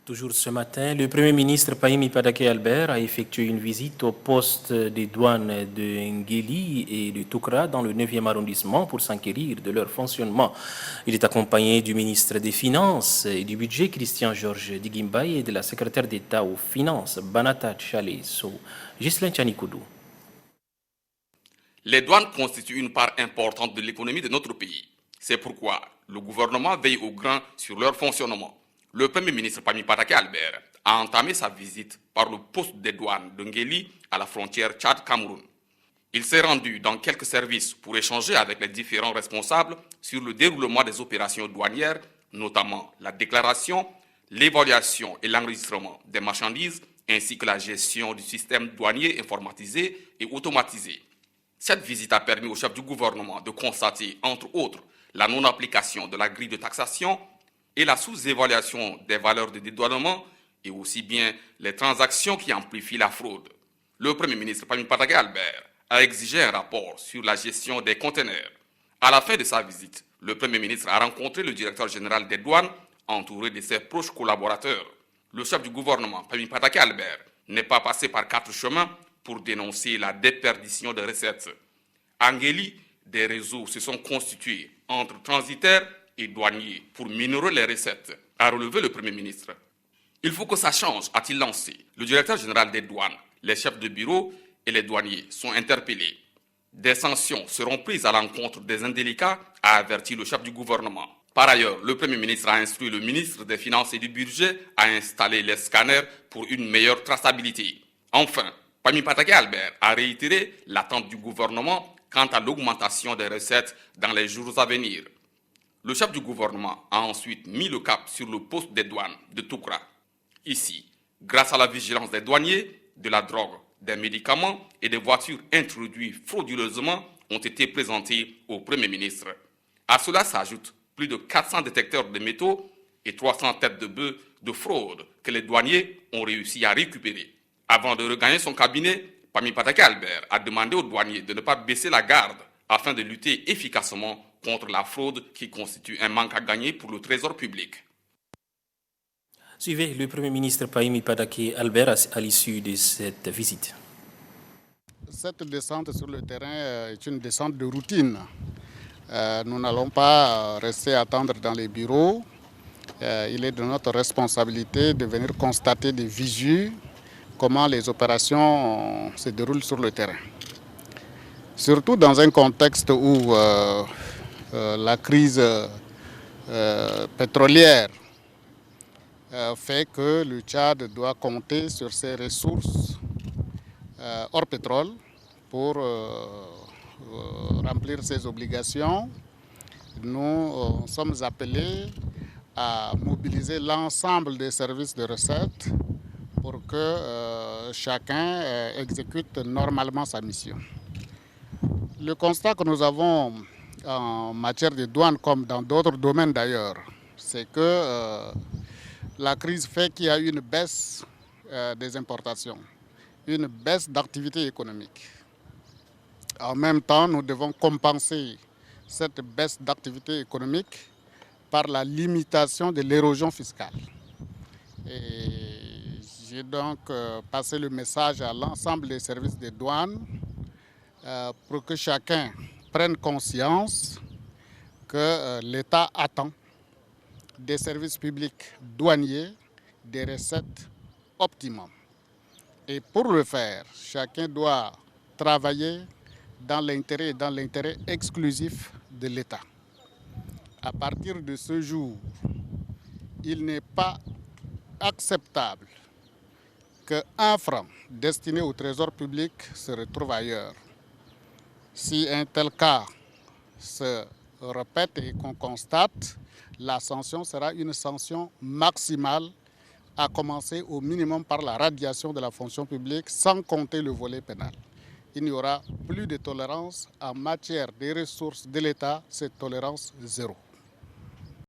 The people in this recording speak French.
Toujours ce matin, le Premier ministre Pahimi Padake Albert a effectué une visite au poste des douanes de Ngueli et de Toukra dans le 9e arrondissement pour s'enquérir de leur fonctionnement. Il est accompagné du ministre des Finances et du Budget Christian-Georges Digimbaye et de la secrétaire d'État aux Finances Banata Tchaleso. Ghislain Tchanikoudou. Les douanes constituent une part importante de l'économie de notre pays. C'est pourquoi le gouvernement veille au grain sur leur fonctionnement. Le Premier ministre Pahimi Padake Albert a entamé sa visite par le poste des douanes de Ngueli à la frontière Tchad-Cameroun. Il s'est rendu dans quelques services pour échanger avec les différents responsables sur le déroulement des opérations douanières, notamment la déclaration, l'évaluation et l'enregistrement des marchandises, ainsi que la gestion du système douanier informatisé et automatisé. Cette visite a permis au chef du gouvernement de constater, entre autres, la non-application de la grille de taxation et la sous-évaluation des valeurs de dédouanement et aussi bien les transactions qui amplifient la fraude. Le Premier ministre Pahimi Padake Albert a exigé un rapport sur la gestion des conteneurs. À la fin de sa visite, le Premier ministre a rencontré le directeur général des douanes, entouré de ses proches collaborateurs. Le chef du gouvernement, Pahimi Padake Albert, n'est pas passé par 4 chemins pour dénoncer la déperdition des recettes. À Ngueli, des réseaux se sont constitués entre transitaires et douaniers pour minorer les recettes, a relevé le Premier ministre. Il faut que ça change, a-t-il lancé. Le directeur général des douanes, les chefs de bureau et les douaniers sont interpellés. Des sanctions seront prises à l'encontre des indélicats, a averti le chef du gouvernement. Par ailleurs, le Premier ministre a instruit le ministre des Finances et du Budget à installer les scanners pour une meilleure traçabilité. Enfin, Pahimi Padake Albert a réitéré l'attente du gouvernement quant à l'augmentation des recettes dans les jours à venir. Le chef du gouvernement a ensuite mis le cap sur le poste des douanes de Toukra. Ici, grâce à la vigilance des douaniers, de la drogue, des médicaments et des voitures introduites frauduleusement ont été présentés au Premier ministre. À cela s'ajoutent plus de 400 détecteurs de métaux et 300 têtes de bœufs de fraude que les douaniers ont réussi à récupérer. Avant de regagner son cabinet, Pahimi Padake Albert a demandé aux douaniers de ne pas baisser la garde afin de lutter efficacement contre la fraude qui constitue un manque à gagner pour le trésor public. Suivez le Premier ministre Pahimi Padake Albert à l'issue de cette visite. Cette descente sur le terrain est une descente de routine. Nous n'allons pas rester attendre dans les bureaux. Il est de notre responsabilité de venir constater des visus comment les opérations se déroulent sur le terrain. Surtout dans un contexte où la crise pétrolière fait que le Tchad doit compter sur ses ressources hors pétrole pour remplir ses obligations. Nous sommes appelés à mobiliser l'ensemble des services de recettes pour que chacun exécute normalement sa mission. Le constat que nous avons en matière de douane, comme dans d'autres domaines d'ailleurs, c'est que la crise fait qu'il y a une baisse des importations, une baisse d'activité économique. En même temps, nous devons compenser cette baisse d'activité économique par la limitation de l'érosion fiscale. Et j'ai donc passé le message à l'ensemble des services des douanes pour que chacun prenne conscience que l'État attend des services publics douaniers des recettes optimum. Et pour le faire, chacun doit travailler dans l'intérêt exclusif de l'État. À partir de ce jour, il n'est pas acceptable qu'un franc destiné au trésor public se retrouve ailleurs. Si un tel cas se répète et qu'on constate, la sanction sera une sanction maximale, à commencer au minimum par la radiation de la fonction publique, sans compter le volet pénal. Il n'y aura plus de tolérance en matière des ressources de l'État, c'est tolérance zéro.